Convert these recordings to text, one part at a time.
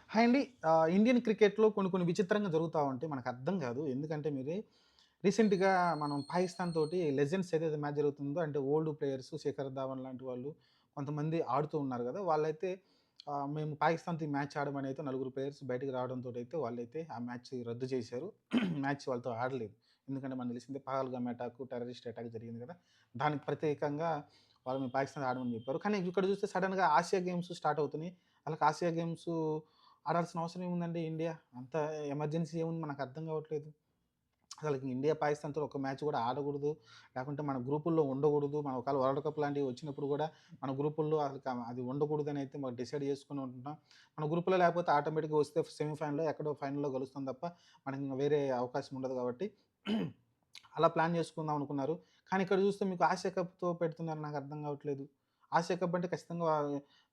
Hi అండి. Indian క్రికెట్‌లో కొన్ని విచిత్రంగా జరుగుతా ఉంటాయి. మనకు అర్థం కాదు. ఎందుకంటే రీసెంట్‌గా మనం పాకిస్తాన్ తోటి లెజెండ్స్ ఏదైతే మ్యాచ్ జరుగుతుందో అంటే ఓల్డ్ ప్లేయర్స్ శిఖర్ ధావన్ లాంటి వాళ్ళు కొంతమంది ఆడుతూ ఉన్నారు గదా! వాళ్ళైతే మేము పాకిస్తాన్‌తో ఈ మ్యాచ్ ఆడమని అయితే నలుగురు ప్లేయర్స్ బయటికి రావడంతోటైతే వాళ్ళైతే ఆ మ్యాచ్ రద్దు చేశారు. మ్యాచ్ వాళ్ళతో ఆడలేదు. ఎందుకంటే మనకు తెలిసిందే పహల్గామ్ అటాక్, టెర్రరిస్ట్ అటాక్ జరిగింది గదా! దానికి ప్రత్యేకంగా వాళ్ళు మేము పాకిస్తాన్ ఆడమని చెప్పారు. కానీ ఇక్కడ చూస్తే సడెన్‌గా ఆసియా గేమ్స్ స్టార్ట్ అవుతున్నాయి. ఆళ్ళకి ఆసియా గేమ్స్ ఆడాల్సిన అవసరం ఏముందండి ఇండియా? అంత ఎమర్జెన్సీ ఏముంది మనకు అర్థం కావట్లేదు. అసలకి ఇండియా, పాకిస్తాన్‌తో ఒక మ్యాచ్ కూడా ఆడకూడదు. లేకుంటే మన గ్రూపుల్లో ఉండకూడదు. మనం ఒకవేళ వరల్డ్ కప్ లాంటివి వచ్చినప్పుడు కూడా మన గ్రూపుల్లో అది ఉండకూడదని అయితే మనం డిసైడ్ చేసుకొని ఉంటున్నాం. మన గ్రూప్‌లో లేకపోతే ఆటోమేటిక్‌గా వస్తే సెమీఫైనల్‌లో ఎక్కడో ఫైనల్‌లో కలుస్తాం తప్ప మనకి ఇంక వేరే అవకాశం ఉండదు కాబట్టి అలా ప్లాన్ చేసుకుందాం అనుకున్నారు. కానీ ఇక్కడ చూస్తే మీకు ఆసియా కప్‌తో పెడుతున్నారు నాకు అర్థం కావట్లేదు. ఆసియా కప్ అంటే ఖచ్చితంగా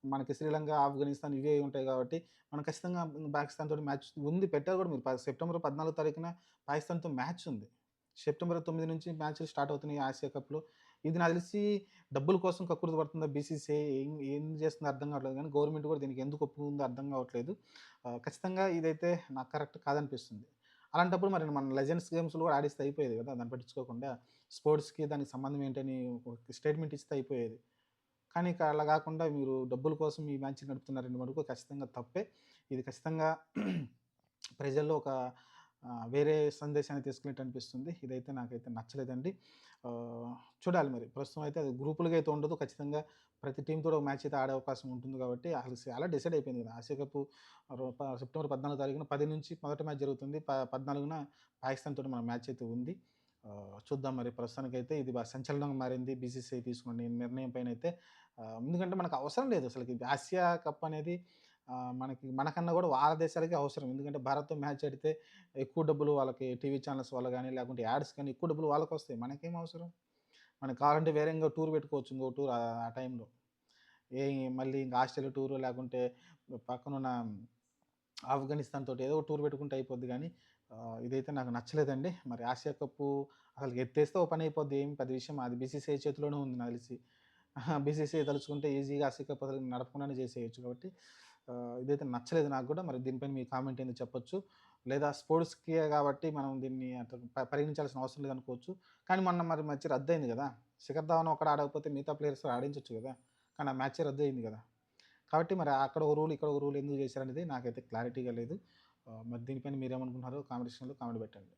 మనకి శ్రీలంక, ఆఫ్ఘనిస్తాన్ ఇవే ఉంటాయి కాబట్టి మనం ఖచ్చితంగా పాకిస్తాన్ తోటి మ్యాచ్ ఉంది. పెట్టారు కూడా మీరు సెప్టెంబర్ 14 తారీఖున పాకిస్తాన్‌తో మ్యాచ్ ఉంది. సెప్టెంబర్ 9 నుంచి మ్యాచ్‌లు స్టార్ట్ అవుతున్నాయి ఆసియా కప్‌లో. ఇది నాకు తెలిసి డబ్బుల కోసం కక్కుర్తి పడుతుందా బీసీసీఐ ఏం చేస్తుందో అర్థం కావట్లేదు గానీ గవర్నమెంట్ కూడా దీనికి ఎందుకు ఒప్పుకుందో అర్థం కావట్లేదు. ఖచ్చితంగా ఇదైతే నాకు కరెక్ట్ కాదనిపిస్తుంది. అలాంటప్పుడు మరి మన లెజెండ్స్ గేమ్స్‌లో కూడా ఆడిస్తే అయిపోయేది కదా! దాన్ని పట్టించుకోకుండా స్పోర్ట్స్‌కి దానికి సంబంధం ఏంటని ఒక స్టేట్‌మెంట్ ఇస్తే అయిపోయేది. కానీ అలా గాకుండా మీరు డబ్బుల కోసం ఈ మ్యాచ్ నడుపుతున్నారనే మటుకు ఖచ్చితంగా తప్పే. ఇది ఖచ్చితంగా ప్రజల్లో ఒక వేరే సందేశాన్ని తీసుకున్నట్టు అనిపిస్తుంది. ఇదైతే నాకైతే నచ్చలేదండి. ఆహ్, చూడాలి మరి. ప్రస్తుతం అయితే అది గ్రూపులుగా అయితే ఉండదు. ఖచ్చితంగా ప్రతి టీమ్‌తో ఒక మ్యాచ్ అయితే ఆడే అవకాశం ఉంటుంది కాబట్టి అలా డిసైడ్ అయిపోయింది కదా! ఆసియా కప్ సెప్టెంబర్ 14 తారీఖున 10 నుంచి మొదటి మ్యాచ్ జరుగుతుంది. 14న పాకిస్తాన్ తోటి మన మ్యాచ్ అయితే ఉంది. చూద్దాం మరి ప్రస్తుతానికైతే ఇది సంచలనంగా మారింది. బీసీసీఐ తీసుకున్న నిర్ణయం పైనైతే. ఎందుకంటే మనకు అవసరం లేదు అసలకి. ఆసియా కప్ అనేది మనకన్నా గూడా వాళ్ళ దేశాలకే అవసరం. ఎందుకంటే భారత్‌తో మ్యాచ్ ఆడితే ఎక్కువ డబ్బులు వాళ్ళకి టీవీ ఛానల్స్ వల్ల గాని, లేకుంటే యాడ్స్ కానీ ఎక్కువ డబ్బులు వాళ్ళకొస్తాయి. మనకేం అవసరం? మనకు కావాలంటే వేరే ఇంకో టూర్ పెట్టుకోవచ్చు. ఇంకో టూర్ ఆ టైంలో. ఏ మళ్ళీ ఇంక ఆస్ట్రేలియా టూరో లేకుంటే పక్కనున్న ఆఫ్ఘనిస్తాన్ తోటి ఏదో ఒక టూర్ పెట్టుకుంటే అయిపోద్ది గానీ, ఇదైతే నాకు నచ్చలేదండి. మరి ఆసియా కప్పు అసలు ఎత్తేస్తే ఓ పని అయిపోద్ది. ఏం పెద్ద విషయం అది బీసీసీఐ చేతిలోనే ఉంది నాకు తెలిసి. బీసీసీఐ తలుచుకుంటే ఈజీగా ఆసియా కప్ అసలు నడపకుండానే చేసేయొచ్చు కాబట్టి ఇదైతే నచ్చలేదు నాకు గూడా. మరి దీనిపైన మీ కామెంట్ ఏందో చెప్పొచ్చు. లేదా స్పోర్ట్స్‌కే గాబట్టి మనం దీన్ని అట్లా పరిగణించాల్సిన అవసరం లేదనుకోవచ్చు. కానీ మొన్న మరి మ్యాచ్ రద్దయింది గదా! శిఖర్ ధావన్ ఒక్కడు ఆడకపోతే మిగతా ప్లేయర్స్ ఆడించొచ్చు గదా! కానీ ఆ మ్యాచే రద్దయింది గదా! కాబట్టి మరి అక్కడ ఒక రూల్, ఇక్కడ ఒక రూల్ ఎందుకు చేశారనేది నాకైతే క్లారిటీగా లేదు. మరి దీనిపైన మీరేమనుకుంటున్నారో కామెంట్ సెక్షన్‌లో కామెంట్ పెట్టండి.